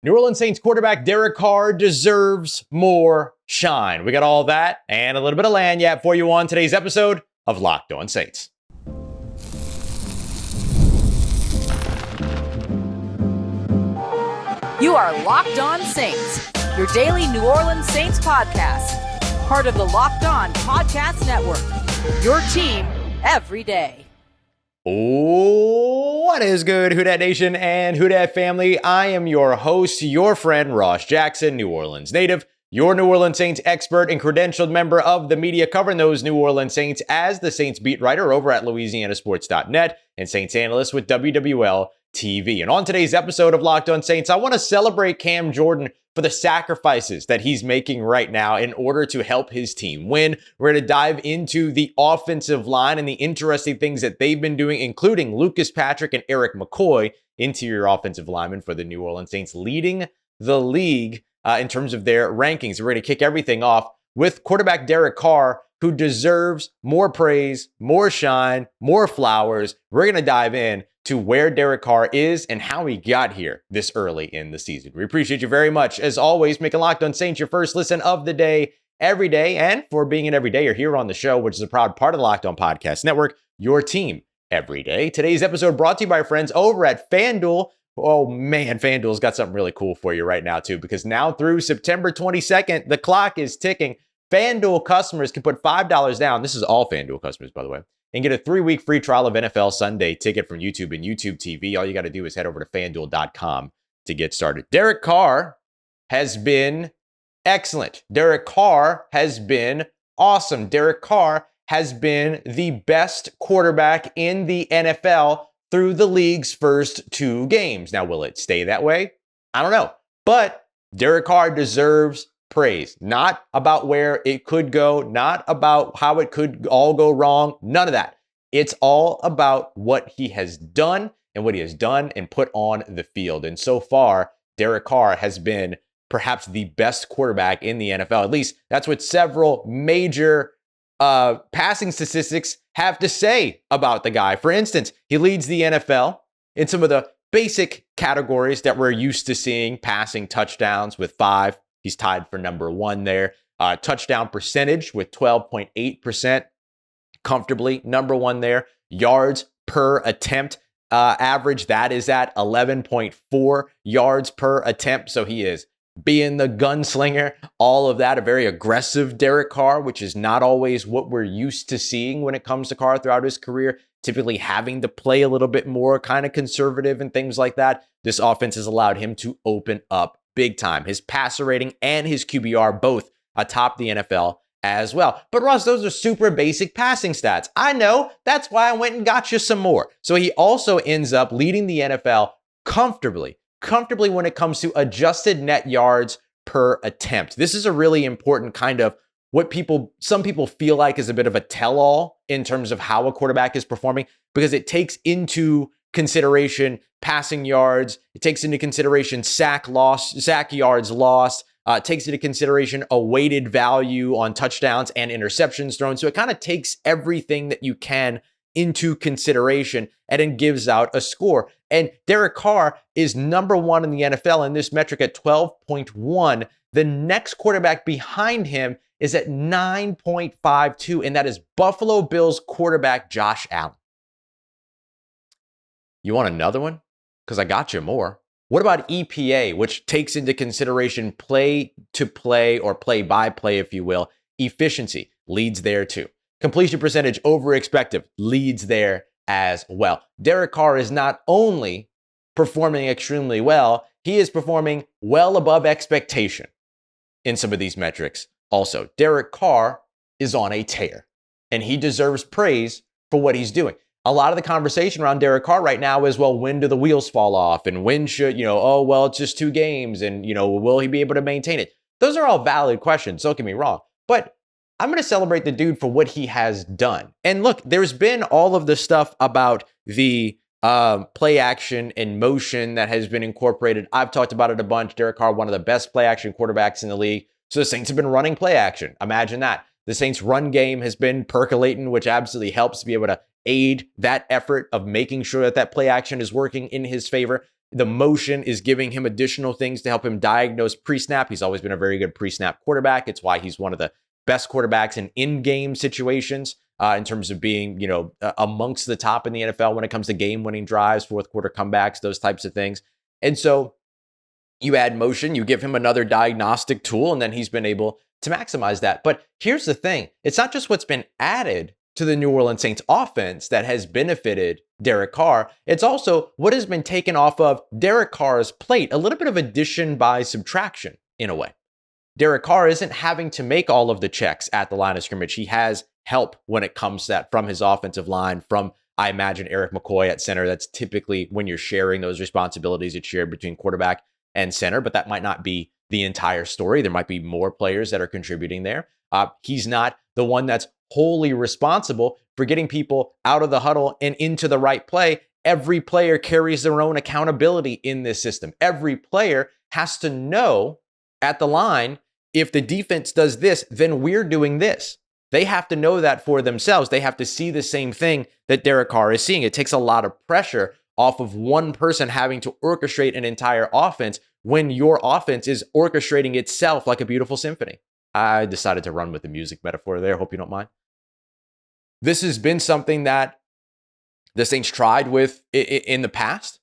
New Orleans Saints quarterback Derek Carr deserves more shine. We got all that and a little bit of lagniappe for you on today's episode of Locked On Saints. You are Locked On Saints, your daily New Orleans Saints podcast. Part of the Locked On Podcast Network, your team every day. What is good, Who Dat Nation and Who Dat family? I am your host, your friend Ross Jackson, New Orleans native, your New Orleans Saints expert and credentialed member of the media covering those New Orleans Saints as the Saints beat writer over at LouisianaSports.net and Saints analyst with WWL TV. And on today's episode of Locked On Saints, I want to celebrate Cam Jordan for the sacrifices that he's making right now in order to help his team win. We're going to dive into the offensive line and the interesting things that they've been doing, including Lucas Patrick and Eric McCoy, interior offensive linemen for the New Orleans Saints, leading the league in terms of their rankings. We're going to kick everything off with quarterback Derek Carr, who deserves more praise, more shine, more flowers. We're going to dive in to where Derek Carr is and how he got here this early in the season. We appreciate you very much. As always, making Locked On Saints your first listen of the day, every day. And for being an everydayer here on the show, which is a proud part of the Locked On Podcast Network, your team every day. Today's episode brought to you by our friends over at FanDuel. Oh man, FanDuel's got something really cool for you right now too, because now through September 22nd, the clock is ticking. FanDuel customers can put $5 down. This is all FanDuel customers, by the way, and get a 3-week free trial of NFL Sunday ticket from YouTube and YouTube TV. All you got to do is head over to FanDuel.com to get started. Derek Carr has been excellent. Derek Carr has been awesome. Derek Carr has been the best quarterback in the NFL through the league's first 2 games. Now, will it stay that way? I don't know. But Derek Carr deserves praise. Not about where it could go, not about how it could all go wrong, none of that. It's all about what he has done and what he has done and put on the field. And so far, Derek Carr has been perhaps the best quarterback in the NFL. At least that's what several major passing statistics have to say about the guy. For instance, he leads the NFL in some of the basic categories that we're used to seeing: passing touchdowns with 5. He's tied for number 1 there. Touchdown percentage with 12.8%. Comfortably number 1 there. Yards per attempt average, that is at 11.4 yards per attempt. So he is being the gunslinger. All of that, a very aggressive Derek Carr, which is not always what we're used to seeing when it comes to Carr throughout his career. Typically having to play a little bit more kind of conservative and things like that. This offense has allowed him to open up big time. His passer rating and his QBR both atop the NFL as well. But Ross, those are super basic passing stats. I know. That's why I went and got you some more. So he also ends up leading the NFL comfortably when it comes to adjusted net yards per attempt. This is a really important kind of what some people feel like is a bit of a tell-all in terms of how a quarterback is performing, because it takes into consideration passing yards, it takes into consideration sack yards lost, it takes into consideration a weighted value on touchdowns and interceptions thrown. So it kind of takes everything that you can into consideration and then gives out a score. And Derek Carr is number 1 in the NFL in this metric at 12.1. The next quarterback behind him is at 9.52, and that is Buffalo Bills quarterback Josh Allen. You want another one? Because I got you more. What about EPA, which takes into consideration play-to-play or play-by-play, if you will, efficiency? Leads there too. Completion percentage over expected leads there as well. Derek Carr is not only performing extremely well, he is performing well above expectation in some of these metrics. Also, Derek Carr is on a tear, and he deserves praise for what he's doing. A lot of the conversation around Derek Carr right now is, well, when do the wheels fall off? And when should, oh, well, it's just 2 games. And, will he be able to maintain it? Those are all valid questions. Don't get me wrong. But I'm going to celebrate the dude for what he has done. And look, there's been all of the stuff about the play action and motion that has been incorporated. I've talked about it a bunch. Derek Carr, one of the best play action quarterbacks in the league. So the Saints have been running play action. Imagine that. The Saints' run game has been percolating, which absolutely helps to be able to aid that effort of making sure that that play action is working in his favor. The motion is giving him additional things to help him diagnose pre-snap. He's always been a very good pre-snap quarterback. It's why he's one of the best quarterbacks in in-game situations in terms of being, amongst the top in the NFL when it comes to game-winning drives, fourth quarter comebacks, those types of things. And so you add motion, you give him another diagnostic tool, and then he's been able to maximize that. But here's the thing. It's not just what's been added to the New Orleans Saints offense that has benefited Derek Carr. It's also what has been taken off of Derek Carr's plate, a little bit of addition by subtraction in a way. Derek Carr isn't having to make all of the checks at the line of scrimmage. He has help when it comes to that from his offensive line, from, I imagine, Eric McCoy at center. That's typically when you're sharing those responsibilities, it's shared between quarterback and center, but that might not be the entire story. There might be more players that are contributing there. He's not the one that's wholly responsible for getting people out of the huddle and into the right play. Every player carries their own accountability in this system. Every player has to know at the line, if the defense does this, then we're doing this. They have to know that for themselves. They have to see the same thing that Derek Carr is seeing. It takes a lot of pressure off of one person having to orchestrate an entire offense when your offense is orchestrating itself like a beautiful symphony. I decided to run with the music metaphor there. Hope you don't mind. This has been something that the Saints tried with in the past.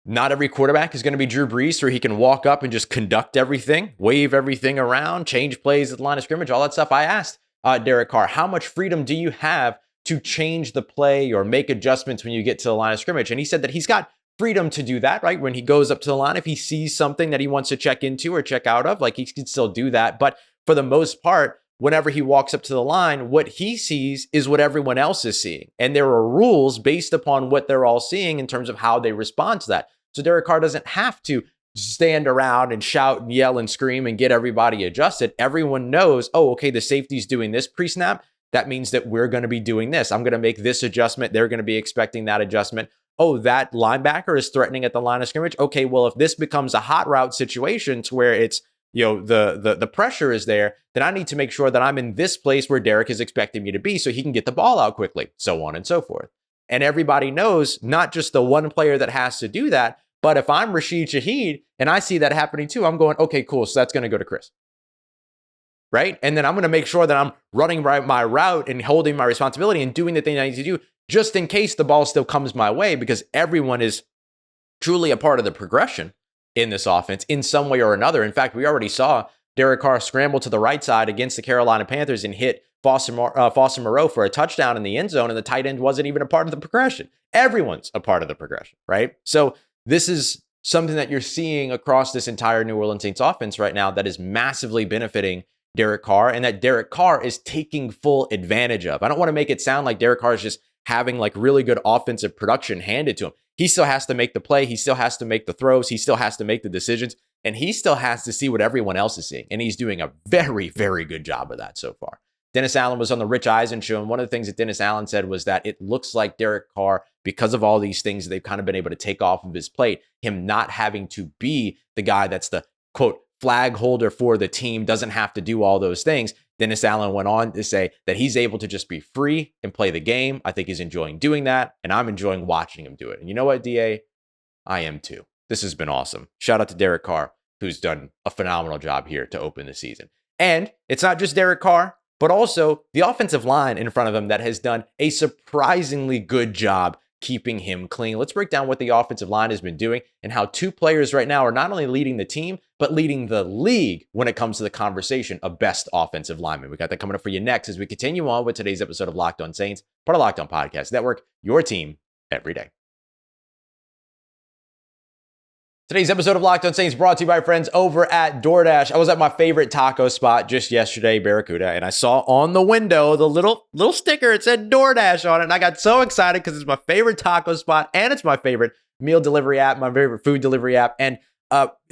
Not every quarterback is going to be Drew Brees, where he can walk up and just conduct everything, wave everything around, change plays at the line of scrimmage, all that stuff. I asked Derek Carr, how much freedom do you have to change the play or make adjustments when you get to the line of scrimmage? And he said that he's got freedom to do that, right? When he goes up to the line, if he sees something that he wants to check into or check out of, like, he can still do that. But for the most part, whenever he walks up to the line, what he sees is what everyone else is seeing. And there are rules based upon what they're all seeing in terms of how they respond to that. So Derek Carr doesn't have to stand around and shout and yell and scream and get everybody adjusted. Everyone knows, oh, okay, the safety's doing this pre-snap. That means that we're going to be doing this. I'm going to make this adjustment. They're going to be expecting that adjustment. Oh, that linebacker is threatening at the line of scrimmage. Okay, well, if this becomes a hot route situation to where it's, the pressure is there, then I need to make sure that I'm in this place where Derek is expecting me to be so he can get the ball out quickly, so on and so forth. And everybody knows not just the one player that has to do that, but if I'm Rashid Shaheed and I see that happening too, I'm going, okay, cool. So that's going to go to Chris. Right? And then I'm going to make sure that I'm running my route and holding my responsibility and doing the thing I need to do just in case the ball still comes my way, because everyone is truly a part of the progression in this offense in some way or another. In fact, we already saw Derek Carr scramble to the right side against the Carolina Panthers and hit Foster Moreau for a touchdown in the end zone, and the tight end wasn't even a part of the progression. Everyone's a part of the progression, right? So this is something that you're seeing across this entire New Orleans Saints offense right now that is massively benefiting Derek Carr, and that Derek Carr is taking full advantage of. I don't want to make it sound like Derek Carr is just having like really good offensive production handed to him. He still has to make the play. He still has to make the throws. He still has to make the decisions, and he still has to see what everyone else is seeing. And he's doing a very, very good job of that so far. Dennis Allen was on the Rich Eisen show, and one of the things that Dennis Allen said was that it looks like Derek Carr, because of all these things that they've kind of been able to take off of his plate, him not having to be the guy that's the, quote, flag holder for the team, doesn't have to do all those things. Dennis Allen went on to say that he's able to just be free and play the game. I think he's enjoying doing that, and I'm enjoying watching him do it. And you know what, DA? I am too. This has been awesome. Shout out to Derek Carr, who's done a phenomenal job here to open the season. And it's not just Derek Carr, but also the offensive line in front of him that has done a surprisingly good job keeping him clean. Let's break down what the offensive line has been doing and how two players right now are not only leading the team, but leading the league when it comes to the conversation of best offensive linemen. We got that coming up for you next as we continue on with today's episode of Locked On Saints, part of Locked On Podcast Network, your team every day. Today's episode of Locked On Saints brought to you by friends over at DoorDash. I was at my favorite taco spot just yesterday, Barracuda, and I saw on the window the little sticker. It said DoorDash on it, and I got so excited because it's my favorite taco spot, and it's my favorite meal delivery app, my favorite food delivery app. And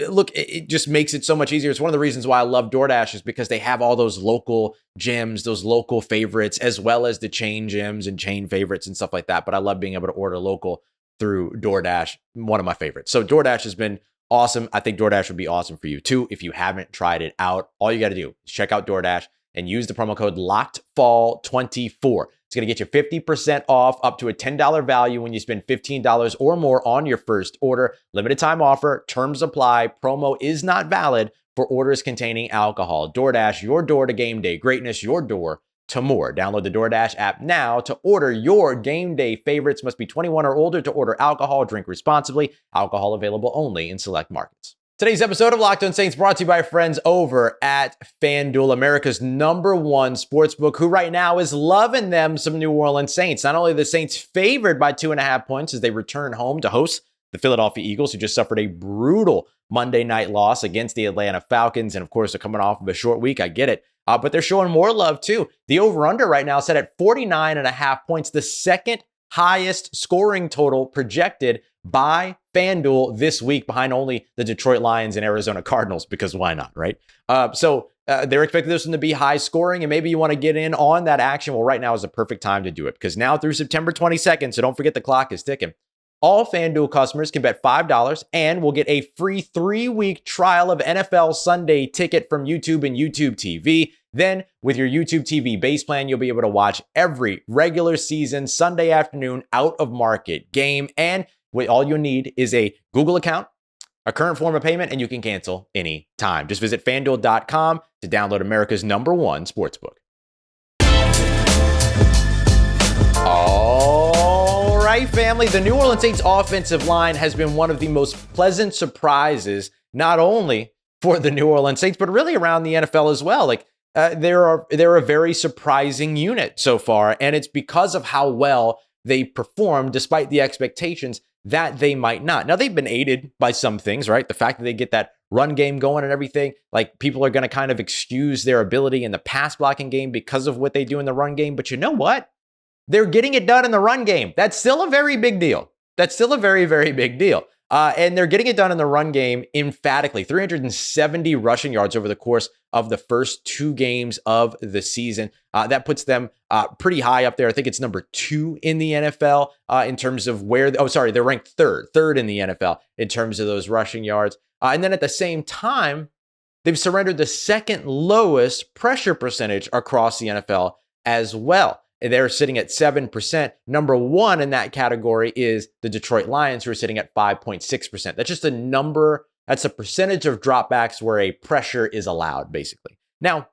look, it just makes it so much easier. It's one of the reasons why I love DoorDash is because they have all those local gems, those local favorites, as well as the chain gems and chain favorites and stuff like that. But I love being able to order local through DoorDash, one of my favorites. So DoorDash has been awesome. I think DoorDash would be awesome for you too. If you haven't tried it out, all you got to do is check out DoorDash and use the promo code LOCKEDFALL24. It's going to get you 50% off up to a $10 value when you spend $15 or more on your first order. Limited time offer, terms apply. Promo is not valid for orders containing alcohol. DoorDash, your door to game day greatness, your door to more. Download the DoorDash app now to order your game day favorites. Must be 21 or older to order alcohol. Drink responsibly. Alcohol available only in select markets. Today's episode of Locked On Saints brought to you by our friends over at FanDuel, America's #1 sportsbook, who right now is loving them some New Orleans Saints. Not only are the Saints favored by 2.5 points as they return home to host the Philadelphia Eagles, who just suffered a brutal Monday night loss against the Atlanta Falcons. And of course, they're coming off of a short week. I get it. But they're showing more love too. The over-under right now is set at 49.5 points, the second highest scoring total projected by FanDuel this week, behind only the Detroit Lions and Arizona Cardinals, because why not, right? So they're expecting this one to be high scoring, and maybe you want to get in on that action. Well, right now is the perfect time to do it, because now through September 22nd, so don't forget the clock is ticking, all FanDuel customers can bet $5 and will get a free 3-week trial of NFL Sunday Ticket from YouTube and YouTube TV. Then, with your YouTube TV base plan, you'll be able to watch every regular season Sunday afternoon out of market game. And all you'll need is a Google account, a current form of payment, and you can cancel any time. Just visit FanDuel.com to download America's #1 sportsbook. All right, family. The New Orleans Saints offensive line has been one of the most pleasant surprises, not only for the New Orleans Saints, but really around the NFL as well. They're a very surprising unit so far, and it's because of how well they perform despite the expectations that they might not. Now, they've been aided by some things, right? The fact that they get that run game going and everything, like people are going to kind of excuse their ability in the pass blocking game because of what they do in the run game. But you know what? They're getting it done in the run game. That's still a very big deal. That's still a very, very big deal. And they're getting it done in the run game emphatically. 370 rushing yards over the course of the first 2 games of the season. That puts them pretty high up there. I think it's number 2 in the NFL in terms of where, they're ranked third in the NFL in terms of those rushing yards. And then at the same time, they've surrendered the second lowest pressure percentage across the NFL as well. They're sitting at 7%. Number 1 in that category is the Detroit Lions, who are sitting at 5.6%. That's just a number. That's a percentage of dropbacks where a pressure is allowed, basically. Now,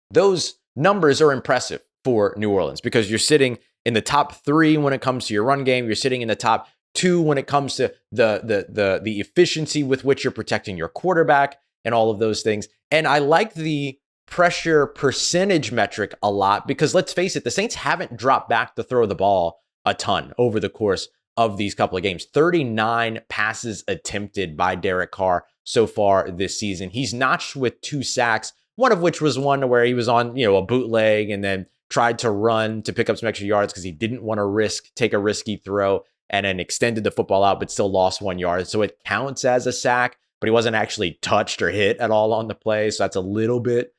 those numbers are impressive for New Orleans because you're sitting in the top 3 when it comes to your run game. You're sitting in the top 2 when it comes to the efficiency with which you're protecting your quarterback and all of those things. And I like the pressure percentage metric a lot because let's face it, the Saints haven't dropped back to throw the ball a ton over the course of these couple of games. 39 passes attempted by Derek Carr so far this season. He's notched with 2 sacks, one of which was one where he was on, a bootleg and then tried to run to pick up some extra yards because he didn't want to take a risky throw and then extended the football out but still lost 1 yard. So it counts as a sack, but he wasn't actually touched or hit at all on the play. So that's a little bit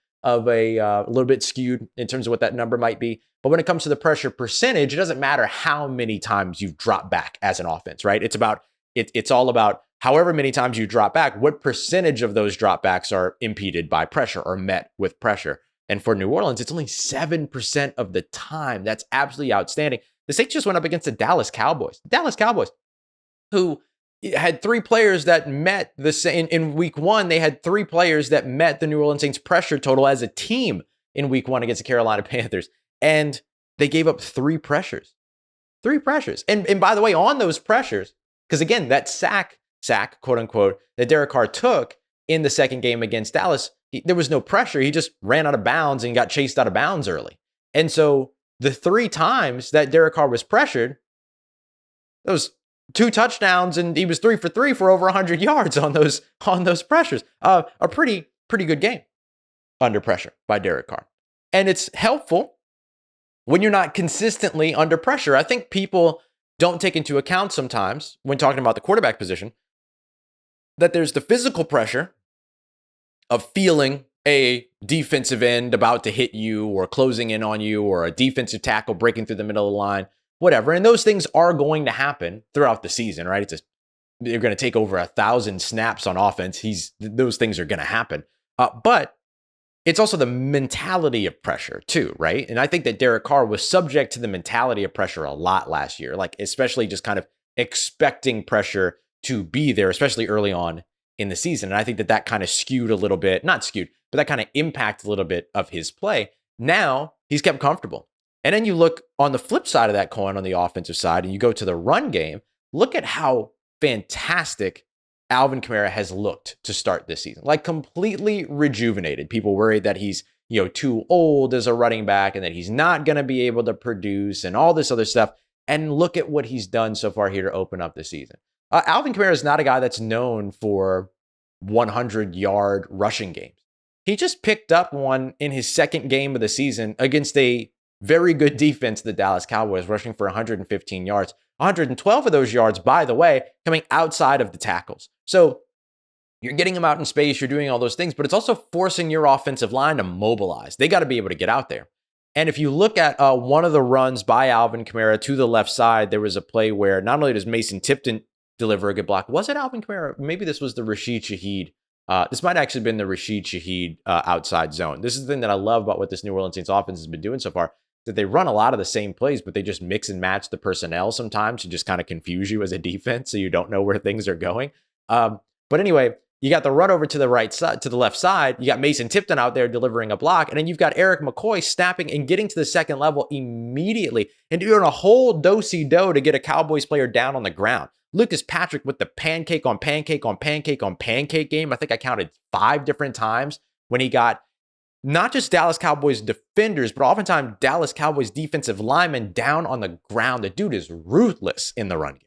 skewed in terms of what that number might be. But when it comes to the pressure percentage, it doesn't matter how many times you've dropped back as an offense, right? It's all about however many times you drop back, what percentage of those dropbacks are impeded by pressure or met with pressure. And for New Orleans, it's only 7% of the time. That's absolutely outstanding. The Saints just went up against the Dallas Cowboys. Who had 3 players that met in week 1. They had 3 players that met the New Orleans Saints pressure total as a team in week 1 against the Carolina Panthers. And they gave up 3 pressures. 3 pressures. And by the way, on those pressures, because again, that sack, quote unquote, that Derek Carr took in the second game against Dallas, there was no pressure. He just ran out of bounds and got chased out of bounds early. And so the 3 times that Derek Carr was pressured, those 2 touchdowns, and he was 3 for 3 for over 100 yards on those pressures. A pretty good game under pressure by Derek Carr. And it's helpful when you're not consistently under pressure. I think people don't take into account sometimes when talking about the quarterback position that there's the physical pressure of feeling a defensive end about to hit you or closing in on you or a defensive tackle breaking through the middle of the line. Whatever. And those things are going to happen throughout the season, right? They're going to take over 1,000 snaps on offense. Those things are going to happen. But it's also the mentality of pressure too, right? And I think that Derek Carr was subject to the mentality of pressure a lot last year, like especially just kind of expecting pressure to be there, especially early on in the season. And I think that that kind of skewed a little bit, not skewed, but that kind of impacted a little bit of his play. Now he's kept comfortable. And then you look on the flip side of that coin on the offensive side and you go to the run game, look at how fantastic Alvin Kamara has looked to start this season, like completely rejuvenated. People worried that he's, too old as a running back and that he's not going to be able to produce and all this other stuff. And look at what he's done so far here to open up the season. Alvin Kamara is not a guy that's known for 100-yard rushing games. He just picked up one in his second game of the season against a very good defense, the Dallas Cowboys, rushing for 115 yards. 112 of those yards, by the way, coming outside of the tackles. So you're getting him out in space, you're doing all those things, but it's also forcing your offensive line to mobilize. They got to be able to get out there. And if you look at one of the runs by Alvin Kamara to the left side, there was a play where not only does Mason Tipton deliver a good block, was it Alvin Kamara? Maybe this was the Rashid Shaheed. This might actually have been the Rashid Shaheed outside zone. This is the thing that I love about what this New Orleans Saints offense has been doing so far, that they run a lot of the same plays, but they just mix and match the personnel sometimes to just kind of confuse you as a defense so you don't know where things are going. But anyway, you got the run over to the right side, to the left side. You got Mason Tipton out there delivering a block, and then you've got Eric McCoy snapping and getting to the second level immediately and doing a whole do-si-do to get a Cowboys player down on the ground. Lucas Patrick with the pancake on pancake on pancake on pancake game. I think I counted 5 different times when he got not just Dallas Cowboys defenders, but oftentimes Dallas Cowboys defensive linemen down on the ground. The dude is ruthless in the run game.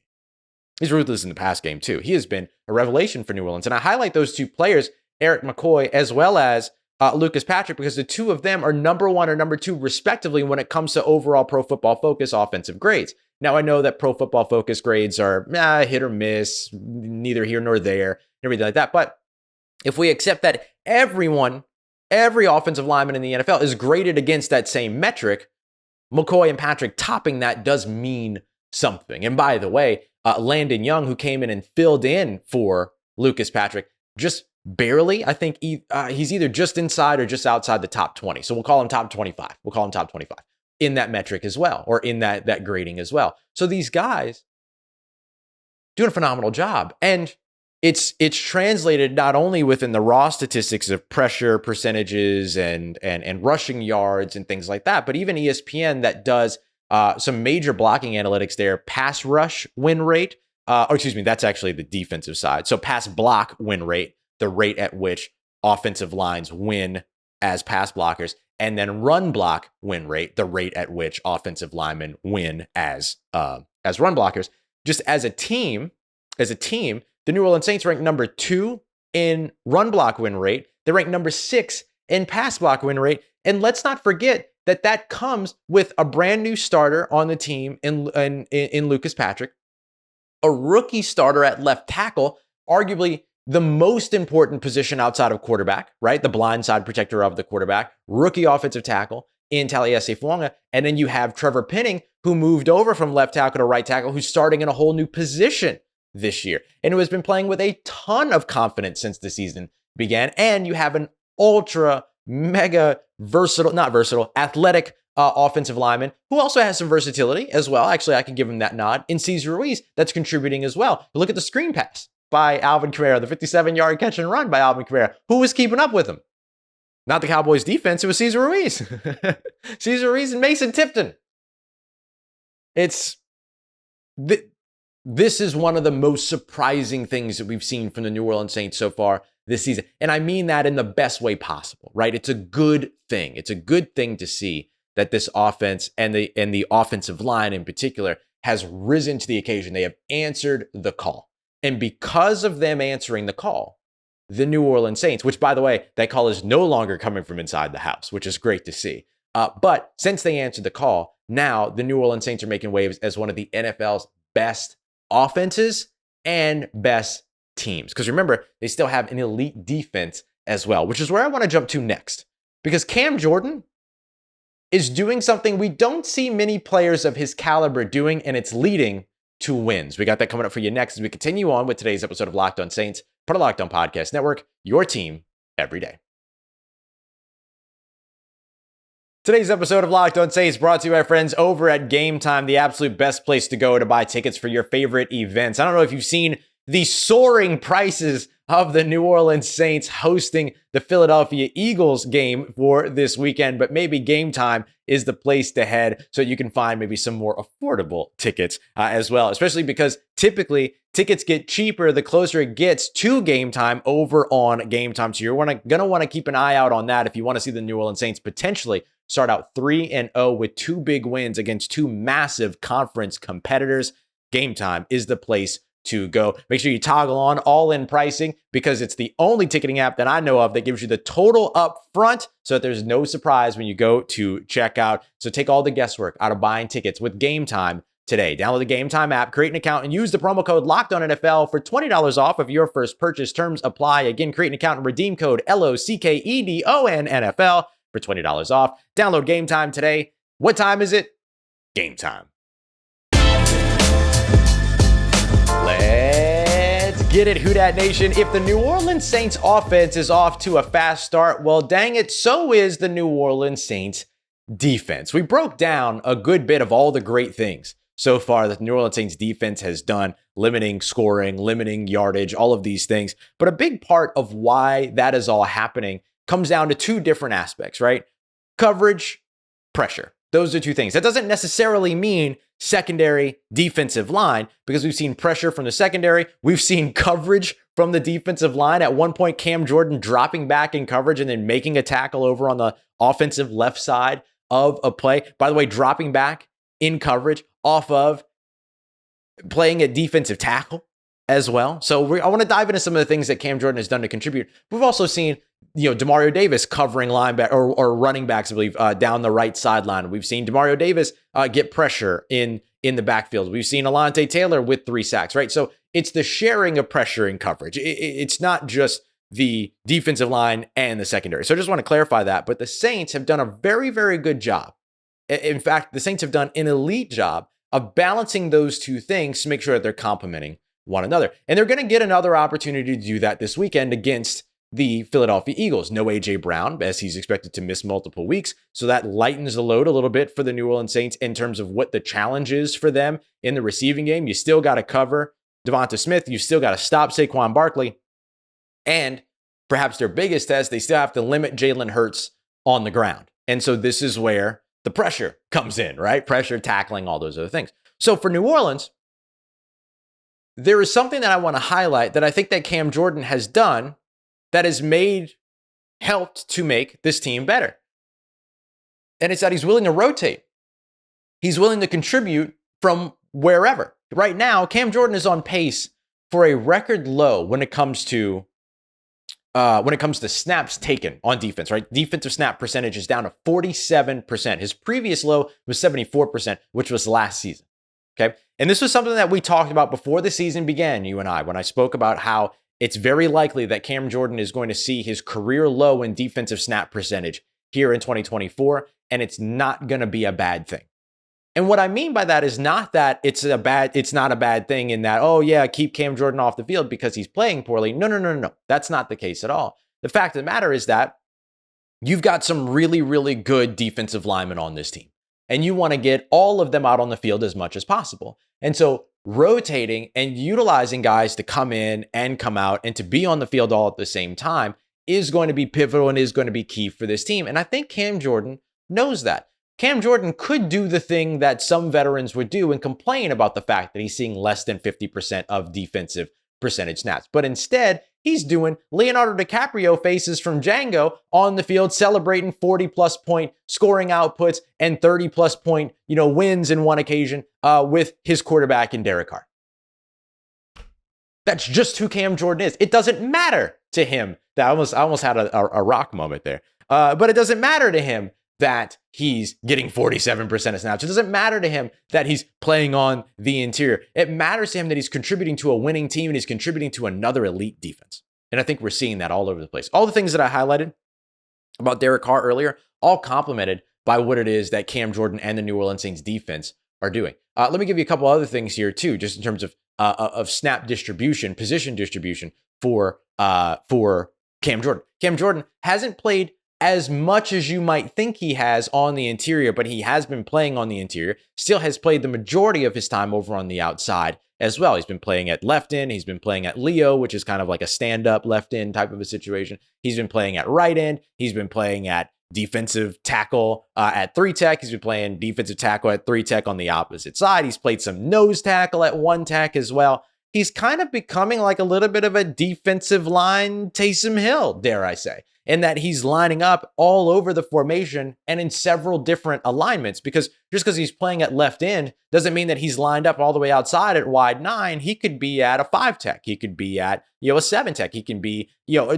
He's ruthless in the pass game too. He has been a revelation for New Orleans. And I highlight those two players, Eric McCoy as well as Lucas Patrick, because the two of them are number 1 or number 2 respectively when it comes to overall Pro Football Focus offensive grades. Now I know that Pro Football Focus grades are hit or miss, neither here nor there, everything like that. But if we accept that every offensive lineman in the NFL is graded against that same metric, McCoy and Patrick topping that does mean something. And by the way, Landon Young, who came in and filled in for Lucas Patrick, just barely, I think he's either just inside or just outside the top 20. So we'll call him top 25. We'll call him top 25 in that metric as well, or in that grading as well. So these guys doing a phenomenal job. And it's translated not only within the raw statistics of pressure percentages and rushing yards and things like that, but even ESPN that does some major blocking analytics there, pass rush win rate, that's actually the defensive side. So pass block win rate, the rate at which offensive lines win as pass blockers, and then run block win rate, the rate at which offensive linemen win as run blockers. Just as a team, the New Orleans Saints rank number 2 in run block win rate. They rank number 6 in pass block win rate. And let's not forget that comes with a brand new starter on the team in Lucas Patrick, a rookie starter at left tackle, arguably the most important position outside of quarterback, right? The blind side protector of the quarterback, rookie offensive tackle in Taliesin Fuanga. And then you have Trevor Penning, who moved over from left tackle to right tackle, who's starting in a whole new position this year and who has been playing with a ton of confidence since the season began. And you have an ultra mega athletic offensive lineman who also has some versatility as well. Actually, I can give him that nod in Cesar Ruiz that's contributing as well. Look at the screen pass by Alvin Kamara, the 57-yard catch and run by Alvin Kamara. Who was keeping up with him? Not the Cowboys defense, it was Cesar Ruiz. Cesar Ruiz and Mason Tipton. This is one of the most surprising things that we've seen from the New Orleans Saints so far this season. And I mean that in the best way possible, right? It's a good thing. It's a good thing to see that this offense and the offensive line in particular has risen to the occasion. They have answered the call. And because of them answering the call, the New Orleans Saints, which by the way, that call is no longer coming from inside the house, which is great to see. But since they answered the call, now the New Orleans Saints are making waves as one of the NFL's best offenses and best teams. Because remember, they still have an elite defense as well, which is where I want to jump to next. Because Cam Jordan is doing something we don't see many players of his caliber doing, and it's leading to wins. We got that coming up for you next as we continue on with today's episode of Locked On Saints, part of Locked On Podcast Network, your team every day. Today's episode of Locked On Saints brought to you by friends over at Game Time, the absolute best place to go to buy tickets for your favorite events. I don't know if you've seen the soaring prices of the New Orleans Saints hosting the Philadelphia Eagles game for this weekend, but maybe Game Time is the place to head so you can find maybe some more affordable tickets as well, especially because typically tickets get cheaper the closer it gets to game time over on Game Time. So you're going to want to keep an eye out on that if you want to see the New Orleans Saints potentially start out 3-0 with two big wins against two massive conference competitors. Game Time is the place to go. Make sure you toggle on all-in pricing because it's the only ticketing app that I know of that gives you the total up front so that there's no surprise when you go to checkout. So take all the guesswork out of buying tickets with Game Time today. Download the Game Time app, create an account, and use the promo code LOCKEDONNFL for $20 off of your first purchase. Terms apply. Again, create an account and redeem code LOCKEDONNFL for $20 off. Download Game Time today. What time is it? Game time. Let's get it, Who Dat Nation. If the New Orleans Saints offense is off to a fast start, well, dang it, so is the New Orleans Saints defense. We broke down a good bit of all the great things so far that the New Orleans Saints defense has done, limiting scoring, limiting yardage, all of these things. But a big part of why that is all happening comes down to two different aspects, right? Coverage, pressure. Those are two things. That doesn't necessarily mean secondary defensive line because we've seen pressure from the secondary. We've seen coverage from the defensive line. At one point, Cam Jordan dropping back in coverage and then making a tackle over on the offensive left side of a play. By the way, dropping back in coverage off of playing at defensive tackle as well. So I want to dive into some of the things that Cam Jordan has done to contribute. We've also seen Demario Davis covering linebacker or running backs, I believe, down the right sideline. We've seen Demario Davis get pressure in the backfield. We've seen Alontae Taylor with 3 sacks, right? So it's the sharing of pressure in coverage. It's not just the defensive line and the secondary. So I just want to clarify that. But the Saints have done a very, very good job. In fact, the Saints have done an elite job of balancing those two things to make sure that they're complementing one another. And they're going to get another opportunity to do that this weekend against the Philadelphia Eagles. No A.J. Brown, as he's expected to miss multiple weeks. So that lightens the load a little bit for the New Orleans Saints in terms of what the challenge is for them in the receiving game. You still got to cover Devonta Smith. You still got to stop Saquon Barkley. And perhaps their biggest test, they still have to limit Jalen Hurts on the ground. And so this is where the pressure comes in, right? Pressure, tackling, all those other things. So for New Orleans, there is something that I want to highlight that I think that Cam Jordan has done that has helped to make this team better. And it's that he's willing to rotate. He's willing to contribute from wherever. Right now, Cam Jordan is on pace for a record low when it comes to snaps taken on defense, right? Defensive snap percentage is down to 47%. His previous low was 74%, which was last season. Okay. And this was something that we talked about before the season began, you and I, when I spoke about how it's very likely that Cam Jordan is going to see his career low in defensive snap percentage here in 2024, and it's not going to be a bad thing. And what I mean by that is not that it's not a bad thing in that, oh yeah, keep Cam Jordan off the field because he's playing poorly. No. That's not the case at all. The fact of the matter is that you've got some really, really good defensive linemen on this team, and you want to get all of them out on the field as much as possible. And so rotating and utilizing guys to come in and come out and to be on the field all at the same time is going to be pivotal and is going to be key for this team. And I think Cam Jordan knows that. Cam Jordan could do the thing that some veterans would do and complain about the fact that he's seeing less than 50% of defensive percentage snaps. But instead, he's doing Leonardo DiCaprio faces from Django on the field, celebrating 40-plus point scoring outputs and 30-plus point, wins in one occasion with his quarterback in Derek Carr. That's just who Cam Jordan is. It doesn't matter to him that I almost had a rock moment there. But it doesn't matter to him that he's getting 47% of snaps. It doesn't matter to him that he's playing on the interior. It matters to him that he's contributing to a winning team and he's contributing to another elite defense. And I think we're seeing that all over the place. All the things that I highlighted about Derek Carr earlier, all complemented by what it is that Cam Jordan and the New Orleans Saints defense are doing. Let me give you a couple other things here too, just in terms of snap distribution, position distribution for Cam Jordan. Cam Jordan hasn't played as much as you might think he has on the interior, but he has been playing on the interior, still has played the majority of his time over on the outside as well. He's been playing at left end. He's been playing at Leo, which is kind of like a stand-up left end type of a situation. He's been playing at right end. He's been playing at defensive tackle at 3-tech. He's been playing defensive tackle at 3-tech on the opposite side. He's played some nose tackle at 1-tech as well. He's kind of becoming like a little bit of a defensive line Taysom Hill, dare I say, in that he's lining up all over the formation and in several different alignments, because just because he's playing at left end doesn't mean that he's lined up all the way outside at wide 9. He could be at a 5-tech. He could be at, a 7-tech. He can be,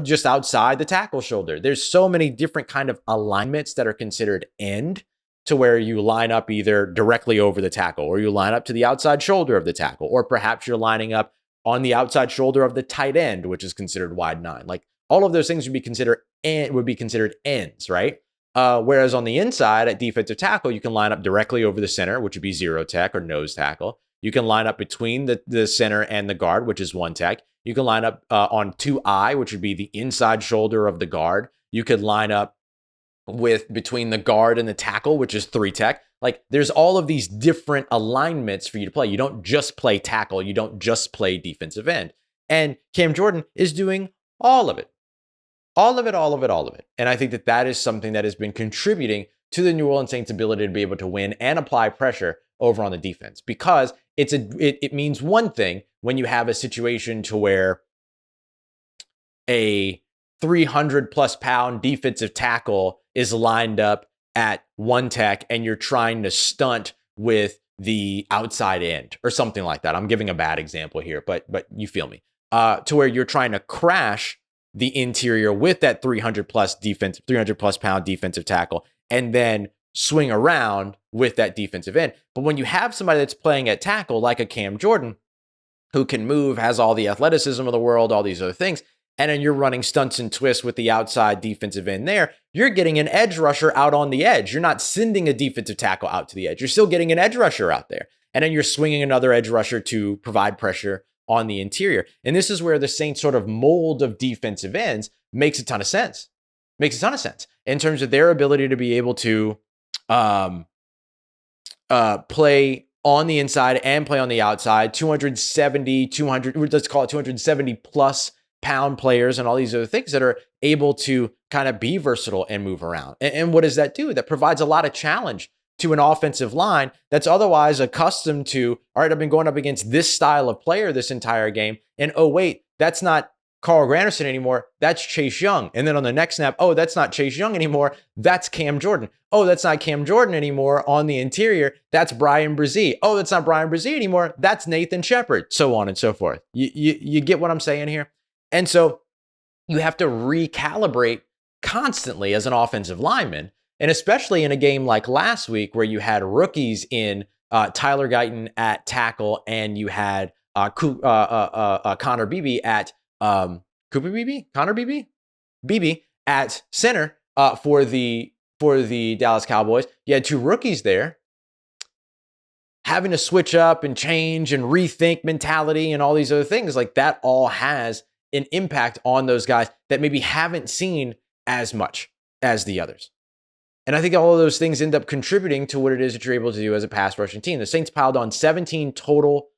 just outside the tackle shoulder. There's so many different kind of alignments that are considered end, to where you line up either directly over the tackle, or you line up to the outside shoulder of the tackle, or perhaps you're lining up on the outside shoulder of the tight end, which is considered wide 9. Like, all of those things would be considered ends, right? Whereas on the inside at defensive tackle, you can line up directly over the center, which would be 0-tech or nose tackle. You can line up between the center and the guard, which is 1-tech. You can line up on 2I, which would be the inside shoulder of the guard. You could line up between the guard and the tackle, which is 3-tech. Like, there's all of these different alignments for you to play. You don't just play tackle. You don't just play defensive end. And Cam Jordan is doing all of it. All of it. And I think that is something that has been contributing to the New Orleans Saints' ability to be able to win and apply pressure over on the defense, because it means one thing when you have a situation to where a 300+ pound defensive tackle is lined up at 1-tech and you're trying to stunt with the outside end or something like that. I'm giving a bad example here, but you feel me. To where you're trying to crash the interior with that 300+ pound defensive tackle and then swing around with that defensive end. But when you have somebody that's playing at tackle, like a Cam Jordan, who can move, has all the athleticism of the world, all these other things, and then you're running stunts and twists with the outside defensive end there, you're getting an edge rusher out on the edge. You're not sending a defensive tackle out to the edge. You're still getting an edge rusher out there. And then you're swinging another edge rusher to provide pressure on the interior. And this is where the Saints sort of mold of defensive ends makes a ton of sense. Makes a ton of sense in terms of their ability to be able to play on the inside and play on the outside. 270+ pound players and all these other things that are able to kind of be versatile and move around. And what does that do? That provides a lot of challenge to an offensive line that's otherwise accustomed to, all right, I've been going up against this style of player this entire game, and oh wait, that's not Carl Granderson anymore, that's Chase Young. And then on the next snap, oh, that's not Chase Young anymore, that's Cam Jordan. Oh, that's not Cam Jordan anymore on the interior, that's Brian Brzee. Oh, that's not Brian Brzee anymore, that's Nathan Shepard, so on and so forth. You get what I'm saying here? And so you have to recalibrate constantly as an offensive lineman, and especially in a game like last week where you had rookies in Tyler Guyton at tackle and you had Connor Beebe at Beebe at center for the Dallas Cowboys. You had two rookies there having to switch up and change and rethink mentality and all these other things. Like, that all has an impact on those guys that maybe haven't seen as much as the others. And I think all of those things end up contributing to what it is that you're able to do as a pass rushing team. The Saints piled on 17 total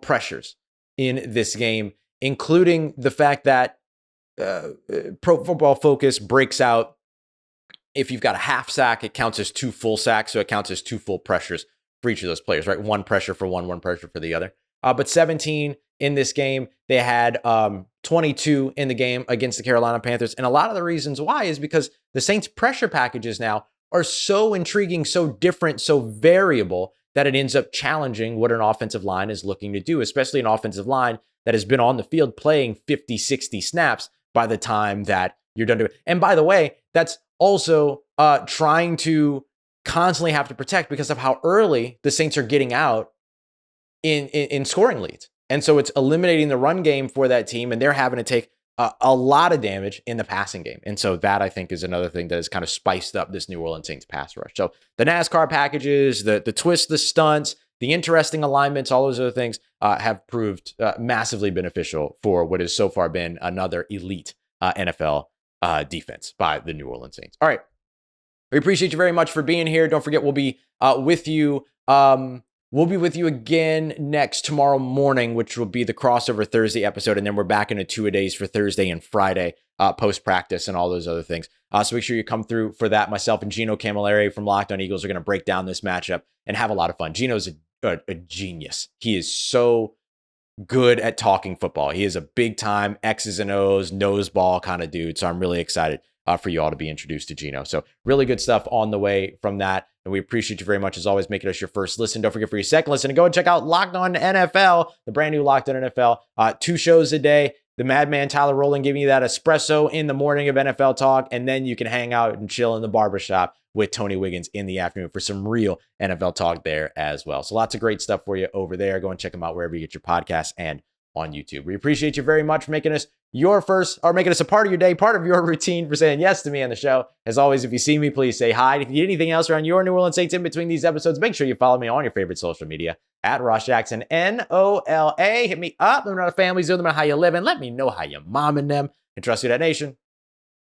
pressures in this game, including the fact that Pro Football Focus breaks out, if you've got a half sack, it counts as 2 full sacks. So it counts as 2 full pressures for each of those players, right? 1 pressure for one pressure for the other. But 17 in this game. They had 22 in the game against the Carolina Panthers. And a lot of the reasons why is because the Saints' pressure packages now are so intriguing, so different, so variable that it ends up challenging what an offensive line is looking to do, especially an offensive line that has been on the field playing 50, 60 snaps by the time that you're done doing it. And by the way, that's also trying to constantly have to protect because of how early the Saints are getting out in scoring leads. And so it's eliminating the run game for that team, and they're having to take a lot of damage in the passing game. And so that, I think, is another thing that has kind of spiced up this New Orleans Saints pass rush. So the NASCAR packages, the twists, the stunts, the interesting alignments, all those other things have proved massively beneficial for what has so far been another elite NFL defense by the New Orleans Saints. All right. We appreciate you very much for being here. Don't forget, we'll be with you. We'll be with you again tomorrow morning, which will be the crossover Thursday episode. And then we're back into 2-a-days for Thursday and Friday, post-practice and all those other things. So make sure you come through for that. Myself and Gino Camilleri from Locked On Eagles are going to break down this matchup and have a lot of fun. Gino's a genius. He is so good at talking football. He is a big time X's and O's, nose ball kind of dude. So I'm really excited for you all to be introduced to Gino. So really good stuff on the way from that. And we appreciate you very much, as always, making us your first listen. Don't forget, for your second listen, to go and check out Locked On NFL, the brand new Locked On NFL. 2 shows a day. The madman Tyler Rowland giving you that espresso in the morning of NFL talk. And then you can hang out and chill in the barbershop with Tony Wiggins in the afternoon for some real NFL talk there as well. So lots of great stuff for you over there. Go and check them out wherever you get your podcasts and on YouTube. We appreciate you very much for making us making us a part of your day, part of your routine, for saying yes to me on the show. As always, if you see me, please say hi. If you need anything else around your New Orleans Saints in between these episodes, make sure you follow me on your favorite social media at Ross Jackson, NOLA. Hit me up. Let me know how the family's doing, let me know how you living. Let me know how you momming them. And trust you, that nation.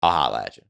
I'll holla at you.